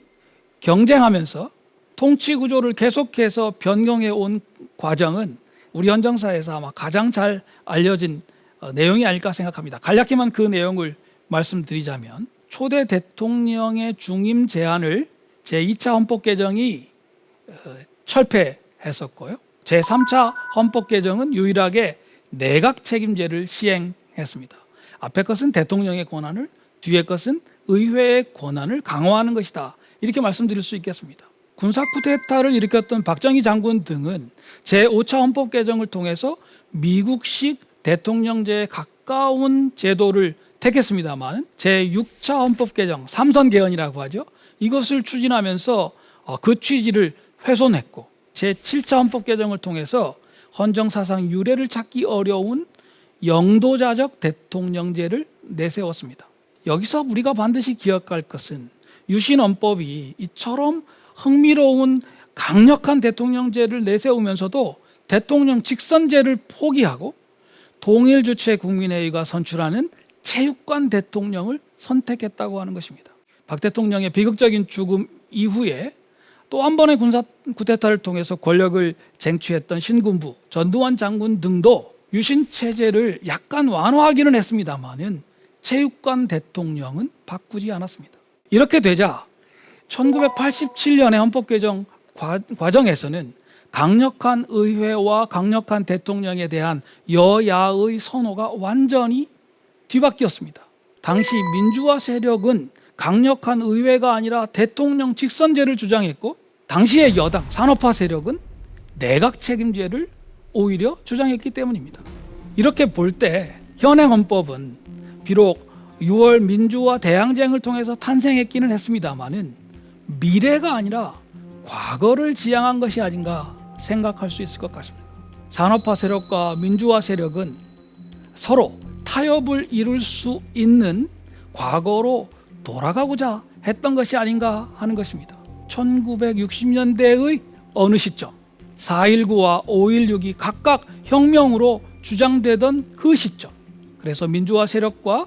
A: 경쟁하면서 통치 구조를 계속해서 변경해 온 과정은 우리 헌정사에서 아마 가장 잘 알려진 내용이 아닐까 생각합니다. 간략히만 그 내용을 말씀드리자면 초대 대통령의 중임 제안을 제2차 헌법 개정이 철폐했었고요. 제3차 헌법 개정은 유일하게 내각 책임제를 시행했습니다. 앞의 것은 대통령의 권한을, 뒤의 것은 의회의 권한을 강화하는 것이다. 이렇게 말씀드릴 수 있겠습니다. 군사 쿠데타를 일으켰던 박정희 장군 등은 제5차 헌법 개정을 통해서 미국식 대통령제에 가까운 제도를 택했습니다만 제6차 헌법 개정, 삼선 개헌이라고 하죠. 이것을 추진하면서 그 취지를 훼손했고 제7차 헌법 개정을 통해서 헌정사상 유례를 찾기 어려운 영도자적 대통령제를 내세웠습니다. 여기서 우리가 반드시 기억할 것은 유신헌법이 이처럼 흥미로운 강력한 대통령제를 내세우면서도 대통령 직선제를 포기하고 동일주체 국민회의가 선출하는 체육관 대통령을 선택했다고 하는 것입니다. 박 대통령의 비극적인 죽음 이후에 또 한 번의 군사 쿠데타를 통해서 권력을 쟁취했던 신군부, 전두환 장군 등도 유신 체제를 약간 완화하기는 했습니다만은 체육관 대통령은 바꾸지 않았습니다. 이렇게 되자 1987년의 헌법 개정 과정에서는 강력한 의회와 강력한 대통령에 대한 여야의 선호가 완전히 뒤바뀌었습니다. 당시 민주화 세력은 강력한 의회가 아니라 대통령 직선제를 주장했고 당시의 여당 산업화 세력은 내각 책임제를 오히려 주장했기 때문입니다. 이렇게 볼 때 현행 헌법은 비록 6월 민주화 대항쟁을 통해서 탄생했기는 했습니다마는 미래가 아니라 과거를 지향한 것이 아닌가 생각할 수 있을 것 같습니다. 산업화 세력과 민주화 세력은 서로 타협을 이룰 수 있는 과거로 돌아가고자 했던 것이 아닌가 하는 것입니다. 1960년대의 어느 시점 4.19와 5.16이 각각 혁명으로 주장되던 그 시점, 그래서 민주화 세력과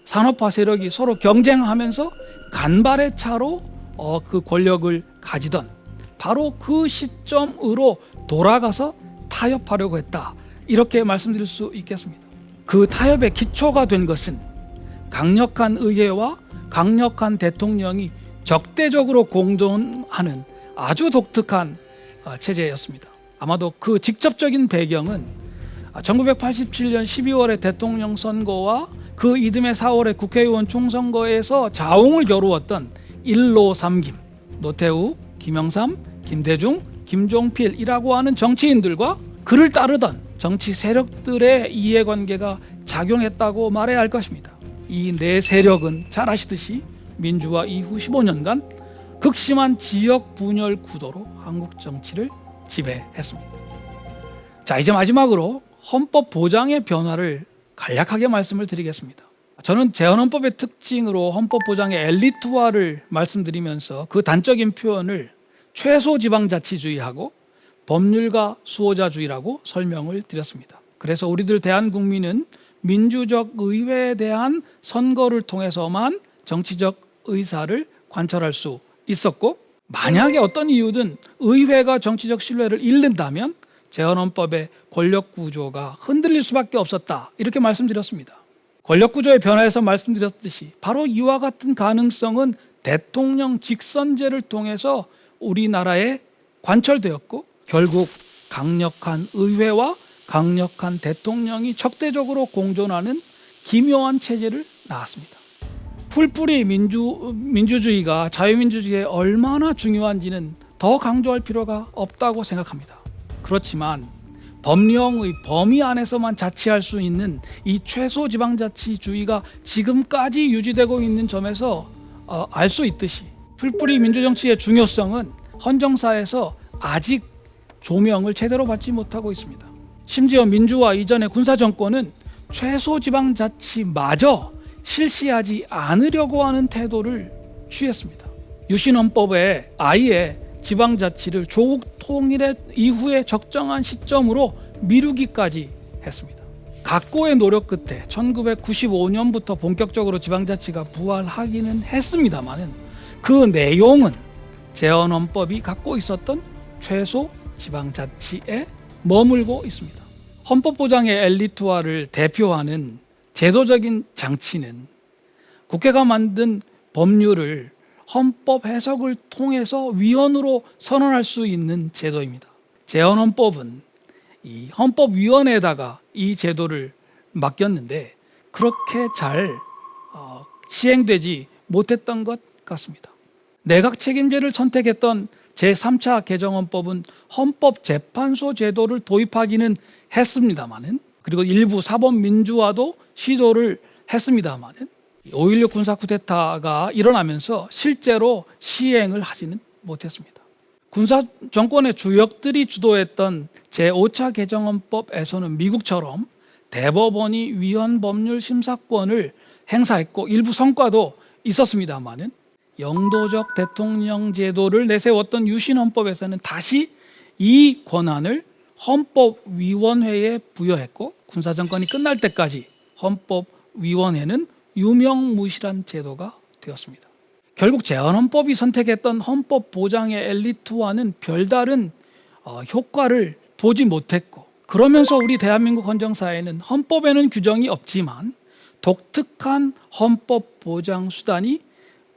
A: 산업화 세력이 서로 경쟁하면서 간발의 차로 그 권력을 가지던 바로 그 시점으로 돌아가서 타협하려고 했다, 이렇게 말씀드릴 수 있겠습니다. 그 타협의 기초가 된 것은 강력한 의회와 강력한 대통령이 적대적으로 공존하는 아주 독특한 체제였습니다. 아마도 그 직접적인 배경은 1987년 12월의 대통령 선거와 그 이듬해 4월의 국회의원 총선거에서 자웅을 겨루었던 1로 3김, 노태우, 김영삼, 김대중, 김종필이라고 하는 정치인들과 그를 따르던 정치 세력들의 이해관계가 작용했다고 말해야 할 것입니다. 이 네 세력은 잘 아시듯이 민주화 이후 15년간 극심한 지역 분열 구도로 한국 정치를 지배했습니다. 자, 이제 마지막으로 헌법 보장의 변화를 간략하게 말씀을 드리겠습니다. 저는 재헌헌법의 특징으로 헌법 보장의 엘리트화를 말씀드리면서 그 단적인 표현을 최소지방자치주의하고 법률가 수호자주의라고 설명을 드렸습니다. 그래서 우리들 대한국민은 민주적 의회에 대한 선거를 통해서만 정치적 의사를 관철할 수 있었고, 만약에 어떤 이유든 의회가 정치적 신뢰를 잃는다면 재헌헌법의 권력구조가 흔들릴 수밖에 없었다, 이렇게 말씀드렸습니다. 권력구조의 변화에서 말씀드렸듯이 바로 이와 같은 가능성은 대통령 직선제를 통해서 우리나라에 관철되었고, 결국 강력한 의회와 강력한 대통령이 적대적으로 공존하는 기묘한 체제를 낳았습니다. 풀뿌리 민주주의가 자유민주주의에 얼마나 중요한지는 더 강조할 필요가 없다고 생각합니다. 그렇지만 법령의 범위 안에서만 자치할 수 있는 이 최소지방자치주의가 지금까지 유지되고 있는 점에서 알 수 있듯이 풀뿌리 민주정치의 중요성은 헌정사에서 아직 조명을 제대로 받지 못하고 있습니다. 심지어 민주화 이전의 군사정권은 최소지방자치마저 실시하지 않으려고 하는 태도를 취했습니다. 유신헌법에 아예 지방자치를 조국 통일 이후에 적정한 시점으로 미루기까지 했습니다. 각고의 노력 끝에 1995년부터 본격적으로 지방자치가 부활하기는 했습니다만 그 내용은 재헌헌법이 갖고 있었던 최소 지방자치에 머물고 있습니다. 헌법보장의 엘리트화를 대표하는 제도적인 장치는 국회가 만든 법률을 헌법 해석을 통해서 위헌으로 선언할 수 있는 제도입니다. 재헌헌법은 이 헌법위원회에다가 이 제도를 맡겼는데 그렇게 잘 시행되지 못했던 것 같습니다. 내각 책임제를 선택했던 제3차 개정헌법은 헌법재판소 제도를 도입하기는 했습니다마는, 그리고 일부 사법민주화도 시도를 했습니다마는 5.16 군사 쿠데타가 일어나면서 실제로 시행을 하지는 못했습니다. 군사 정권의 주역들이 주도했던 제5차 개정헌법에서는 미국처럼 대법원이 위헌 법률 심사권을 행사했고 일부 성과도 있었습니다마는 영도적 대통령 제도를 내세웠던 유신헌법에서는 다시 이 권한을 헌법위원회에 부여했고 군사정권이 끝날 때까지 헌법위원회는 유명무실한 제도가 되었습니다. 결국 재헌헌법이 선택했던 헌법 보장의 엘리트와는 별다른 효과를 보지 못했고, 그러면서 우리 대한민국 헌정사에는 헌법에는 규정이 없지만 독특한 헌법 보장 수단이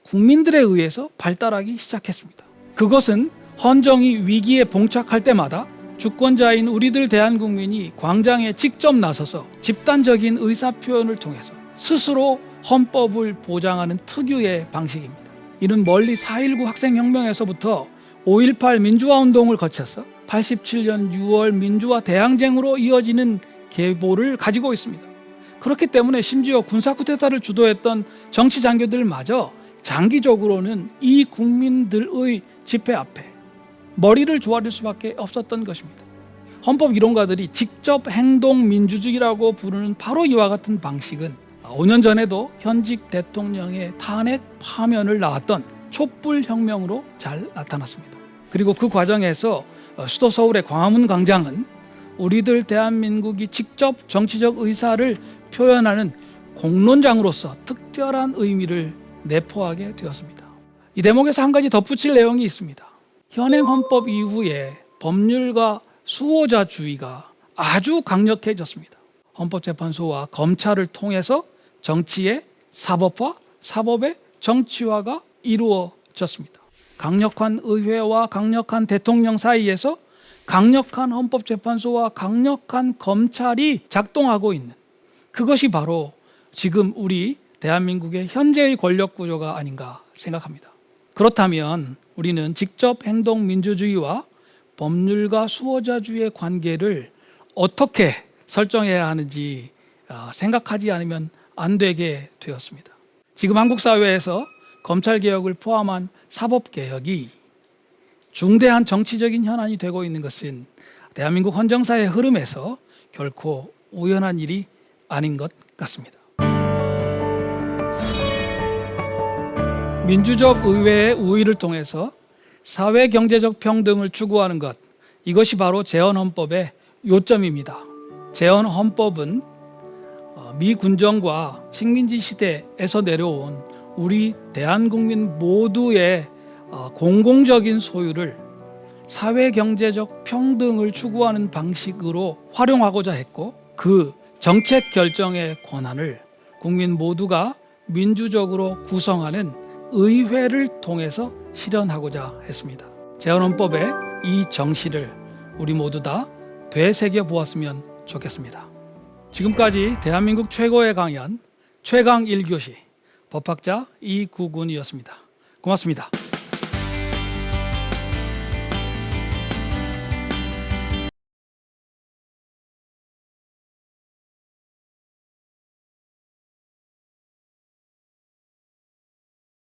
A: 국민들에 의해서 발달하기 시작했습니다. 그것은 헌정이 위기에 봉착할 때마다 주권자인 우리들 대한국민이 광장에 직접 나서서 집단적인 의사표현을 통해서 스스로 헌법을 보장하는 특유의 방식입니다. 이는 멀리 4.19 학생혁명에서부터 5.18 민주화운동을 거쳐서 87년 6월 민주화 대항쟁으로 이어지는 계보를 가지고 있습니다. 그렇기 때문에 심지어 군사 쿠데타를 주도했던 정치 장교들마저 장기적으로는 이 국민들의 집회 앞에 머리를 조아릴 수밖에 없었던 것입니다. 헌법 이론가들이 직접 행동 민주주의라고 부르는 바로 이와 같은 방식은 5년 전에도 현직 대통령의 탄핵 파면을 낳았던 촛불혁명으로 잘 나타났습니다. 그리고 그 과정에서 수도 서울의 광화문 광장은 우리들 대한민국이 직접 정치적 의사를 표현하는 공론장으로서 특별한 의미를 내포하게 되었습니다. 이 대목에서 한 가지 덧붙일 내용이 있습니다. 현행 헌법 이후에 법률과 수호자주의가 아주 강력해졌습니다. 헌법재판소와 검찰을 통해서 정치의 사법화, 사법의 정치화가 이루어졌습니다. 강력한 의회와 강력한 대통령 사이에서 강력한 헌법재판소와 강력한 검찰이 작동하고 있는, 그것이 바로 지금 우리 대한민국의 현재의 권력 구조가 아닌가 생각합니다. 그렇다면 우리는 직접 행동 민주주의와 법률과 수호자주의의 관계를 어떻게 설정해야 하는지 생각하지 않으면 안 되게 되었습니다. 지금 한국 사회에서 검찰개혁을 포함한 사법개혁이 중대한 정치적인 현안이 되고 있는 것은 대한민국 헌정사의 흐름에서 결코 우연한 일이 아닌 것 같습니다. 민주적 의회의 우위를 통해서 사회 경제적 평등을 추구하는 것, 이것이 바로 재헌헌법의 요점입니다. 재헌헌법은 미 군정과 식민지 시대에서 내려온 우리 대한국민 모두의 공공적인 소유를 사회 경제적 평등을 추구하는 방식으로 활용하고자 했고, 그 정책 결정의 권한을 국민 모두가 민주적으로 구성하는 의회를 통해서 실현하고자 했습니다. 재헌헌법의 이 정신을 우리 모두 다 되새겨 보았으면 좋겠습니다. 지금까지 대한민국 최고의 강연 최강 1교시 법학자 이구군이었습니다. 고맙습니다.